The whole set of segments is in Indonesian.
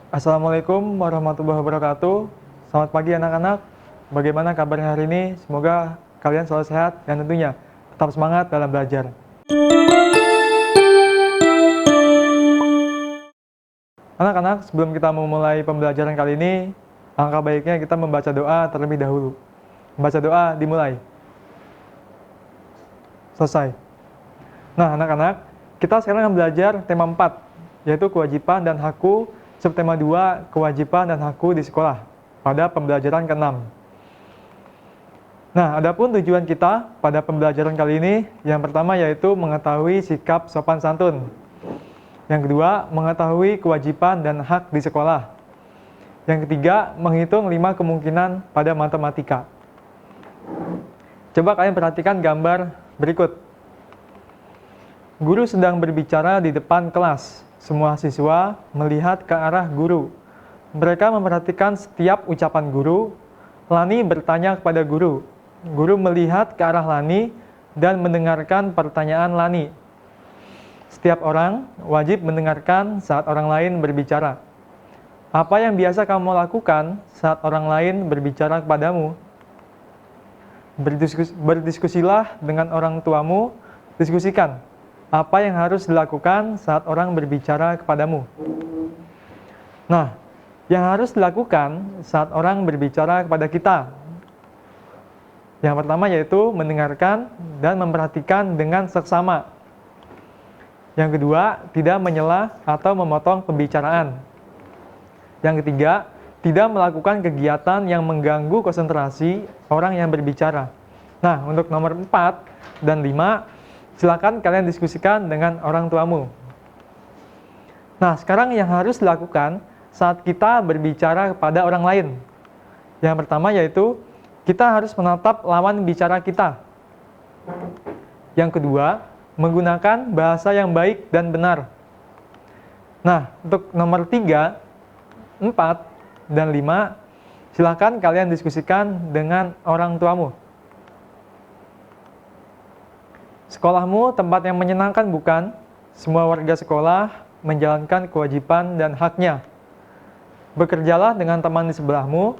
Assalamualaikum warahmatullahi wabarakatuh. Selamat pagi anak-anak. Bagaimana kabarnya hari ini? Semoga kalian selalu sehat dan tentunya tetap semangat dalam belajar. Anak-anak, sebelum kita memulai pembelajaran kali ini, alangkah baiknya kita membaca doa terlebih dahulu. Membaca doa dimulai. Selesai. Nah, anak-anak, kita sekarang akan belajar tema 4, yaitu kewajiban dan hakku, subtema 2, kewajiban dan hakku di sekolah, pada pembelajaran ke-6. Nah, adapun tujuan kita pada pembelajaran kali ini, yang pertama yaitu mengetahui sikap sopan santun. Yang kedua, mengetahui kewajiban dan hak di sekolah. Yang ketiga, menghitung 5 kemungkinan pada matematika. Coba kalian perhatikan gambar berikut. Guru sedang berbicara di depan kelas. Semua siswa melihat ke arah guru. Mereka memperhatikan setiap ucapan guru. Lani bertanya kepada guru. Guru melihat ke arah Lani dan mendengarkan pertanyaan Lani. Setiap orang wajib mendengarkan saat orang lain berbicara. Apa yang biasa kamu lakukan saat orang lain berbicara kepadamu? Berdiskusilah dengan orang tuamu. Diskusikan. Apa yang harus dilakukan saat orang berbicara kepadamu? Nah, yang harus dilakukan saat orang berbicara kepada kita. Yang pertama yaitu mendengarkan dan memperhatikan dengan seksama. Yang kedua, tidak menyela atau memotong pembicaraan. Yang ketiga, tidak melakukan kegiatan yang mengganggu konsentrasi orang yang berbicara. Nah, untuk nomor 4 dan 5, silakan kalian diskusikan dengan orang tuamu. Nah, sekarang yang harus dilakukan saat kita berbicara kepada orang lain. Yang pertama yaitu, kita harus menatap lawan bicara kita. Yang kedua, menggunakan bahasa yang baik dan benar. Nah, untuk nomor 3, 4, dan 5, silakan kalian diskusikan dengan orang tuamu. Sekolahmu tempat yang menyenangkan bukan? Semua warga sekolah menjalankan kewajiban dan haknya. Bekerjalah dengan teman di sebelahmu.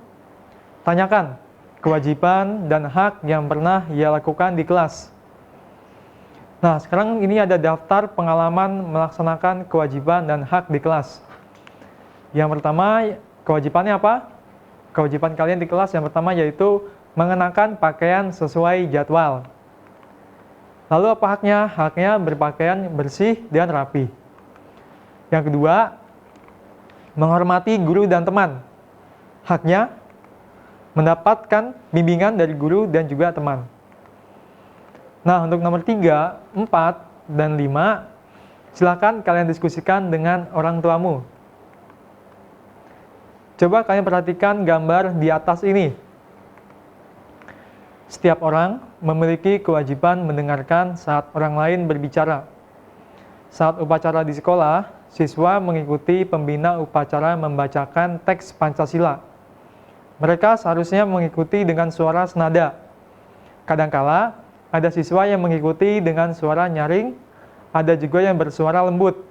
Tanyakan kewajiban dan hak yang pernah ia lakukan di kelas. Nah, sekarang ini ada daftar pengalaman melaksanakan kewajiban dan hak di kelas. Yang pertama, kewajibannya apa? Kewajiban kalian di kelas yang pertama yaitu mengenakan pakaian sesuai jadwal. Lalu apa haknya? Haknya berpakaian bersih dan rapi. Yang kedua, menghormati guru dan teman. Haknya mendapatkan bimbingan dari guru dan juga teman. Nah, untuk nomor 3, 4, dan 5, silakan kalian diskusikan dengan orang tuamu. Coba kalian perhatikan gambar di atas ini. Setiap orang memiliki kewajiban mendengarkan saat orang lain berbicara. Saat upacara di sekolah, siswa mengikuti pembina upacara membacakan teks Pancasila. Mereka seharusnya mengikuti dengan suara senada. Kadangkala, ada siswa yang mengikuti dengan suara nyaring, ada juga yang bersuara lembut.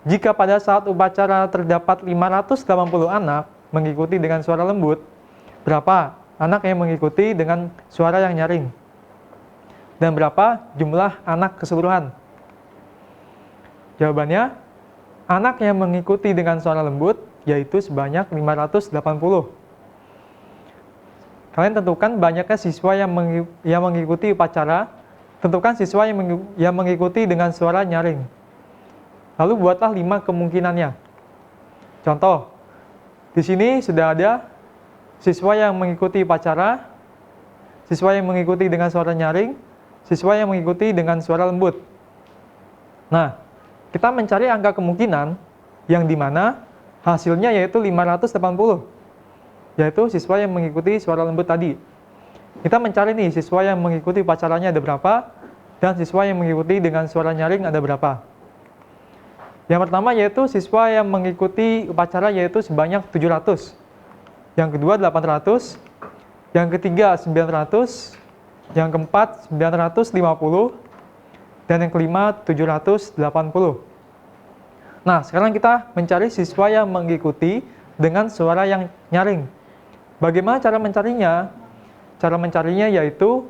Jika pada saat upacara terdapat 580 anak mengikuti dengan suara lembut, berapa anak yang mengikuti dengan suara yang nyaring? Dan berapa jumlah anak keseluruhan? Jawabannya, anak yang mengikuti dengan suara lembut yaitu sebanyak 580. Kalian tentukan banyaknya siswa yang mengikuti upacara, tentukan siswa yang mengikuti dengan suara nyaring. Lalu buatlah 5 kemungkinannya. Contoh, di sini sudah ada siswa yang mengikuti upacara, siswa yang mengikuti dengan suara nyaring, siswa yang mengikuti dengan suara lembut. Nah, kita mencari angka kemungkinan yang dimana hasilnya yaitu 580, yaitu siswa yang mengikuti suara lembut tadi. Kita mencari nih siswa yang mengikuti upacaranya ada berapa, dan siswa yang mengikuti dengan suara nyaring ada berapa. Yang pertama yaitu siswa yang mengikuti upacara yaitu sebanyak 700. Yang kedua 800, yang ketiga 900, yang keempat 950, dan yang kelima 780. Nah, sekarang kita mencari siswa yang mengikuti dengan suara yang nyaring. Bagaimana cara mencarinya? Cara mencarinya yaitu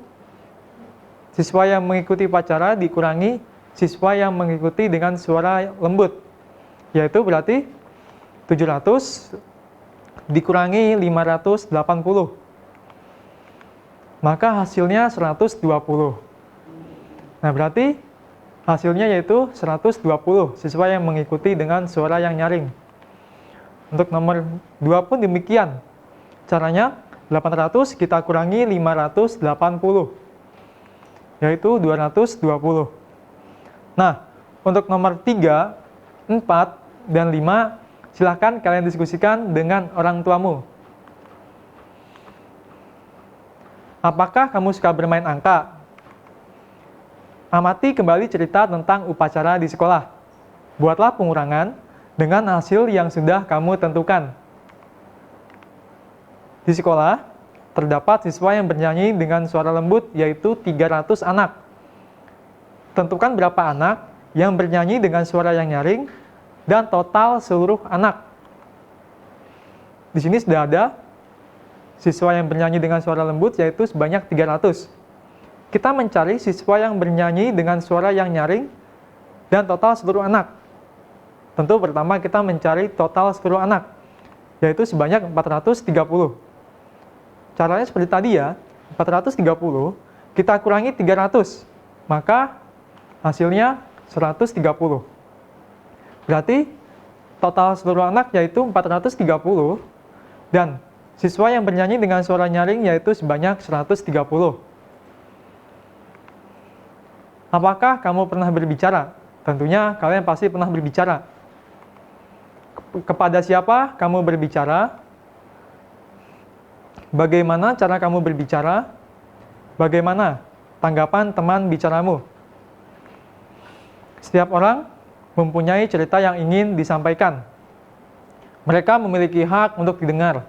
siswa yang mengikuti upacara dikurangi siswa yang mengikuti dengan suara lembut. Yaitu berarti 700 dikurangi 580. Maka hasilnya 120. Nah, berarti hasilnya yaitu 120 siswa yang mengikuti dengan suara yang nyaring. Untuk nomor 2 pun demikian. Caranya 800 kita kurangi 580, yaitu 220. Nah, untuk nomor 3, 4, dan 5, silahkan kalian diskusikan dengan orang tuamu. Apakah kamu suka bermain angka? Amati kembali cerita tentang upacara di sekolah. Buatlah pengurangan dengan hasil yang sudah kamu tentukan. Di sekolah, terdapat siswa yang bernyanyi dengan suara lembut, yaitu 300 anak. Tentukan berapa anak yang bernyanyi dengan suara yang nyaring, dan total seluruh anak. Di sini sudah ada siswa yang bernyanyi dengan suara lembut, yaitu sebanyak 300. Kita mencari siswa yang bernyanyi dengan suara yang nyaring dan total seluruh anak. Tentu pertama kita mencari total seluruh anak, yaitu sebanyak 430. Caranya seperti tadi ya, 430 kita kurangi 300, maka hasilnya 130. Berarti total seluruh anak yaitu 430, dan siswa yang bernyanyi dengan suara nyaring yaitu sebanyak 130. Apakah kamu pernah berbicara? Tentunya kalian pasti pernah berbicara. Kepada siapa kamu berbicara? Bagaimana cara kamu berbicara? Bagaimana tanggapan teman bicaramu? Setiap orang mempunyai cerita yang ingin disampaikan. Mereka memiliki hak untuk didengar.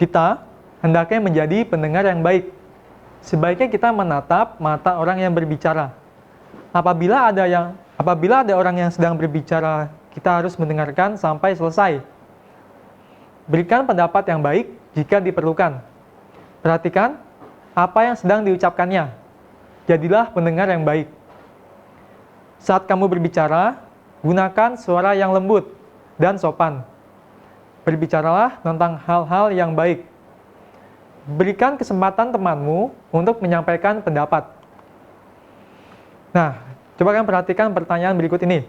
Kita hendaknya menjadi pendengar yang baik. Sebaiknya kita menatap mata orang yang berbicara. Apabila ada orang yang sedang berbicara, kita harus mendengarkan sampai selesai. Berikan pendapat yang baik jika diperlukan. Perhatikan apa yang sedang diucapkannya. Jadilah pendengar yang baik. Saat kamu berbicara, gunakan suara yang lembut dan sopan. Berbicaralah tentang hal-hal yang baik. Berikan kesempatan temanmu untuk menyampaikan pendapat. Nah, coba kalian perhatikan pertanyaan berikut ini.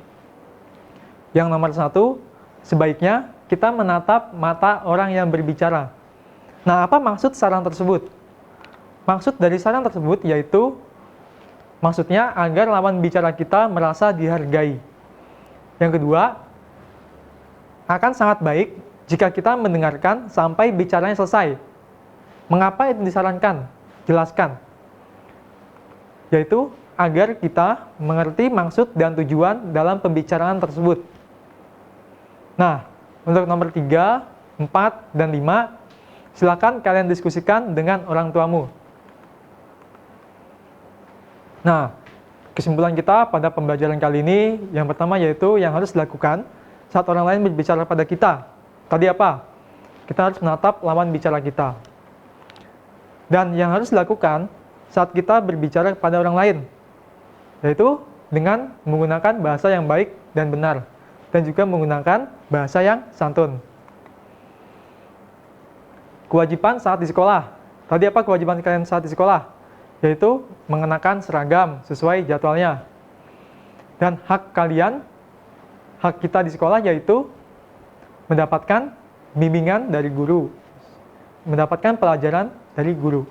Yang nomor 1, sebaiknya kita menatap mata orang yang berbicara. Nah, apa maksud saran tersebut? Maksud dari saran tersebut yaitu maksudnya agar lawan bicara kita merasa dihargai. Yang kedua, akan sangat baik jika kita mendengarkan sampai bicaranya selesai. Mengapa itu disarankan? Jelaskan. Yaitu agar kita mengerti maksud dan tujuan dalam pembicaraan tersebut. Nah, untuk nomor 3, 4, dan 5, silakan kalian diskusikan dengan orang tuamu. Nah, kesimpulan kita pada pembelajaran kali ini, yang pertama yaitu yang harus dilakukan saat orang lain berbicara pada kita. Tadi apa? Kita harus menatap lawan bicara kita. Dan yang harus dilakukan saat kita berbicara kepada orang lain, yaitu dengan menggunakan bahasa yang baik dan benar, dan juga menggunakan bahasa yang santun. Kewajiban saat di sekolah. Tadi apa kewajiban kalian saat di sekolah? Yaitu mengenakan seragam sesuai jadwalnya. Dan hak kalian, hak kita di sekolah yaitu mendapatkan bimbingan dari guru, mendapatkan pelajaran dari guru.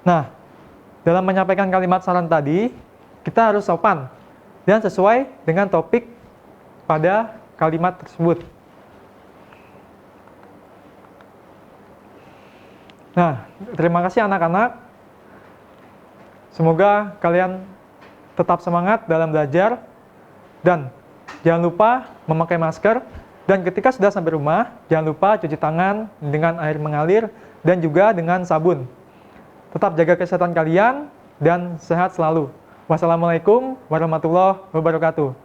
Nah, dalam menyampaikan kalimat saran tadi, kita harus sopan dan sesuai dengan topik pada kalimat tersebut. Nah, terima kasih anak-anak. Semoga kalian tetap semangat dalam belajar dan jangan lupa memakai masker, dan ketika sudah sampai rumah, jangan lupa cuci tangan dengan air mengalir dan juga dengan sabun. Tetap jaga kesehatan kalian dan sehat selalu. Wassalamualaikum warahmatullahi wabarakatuh.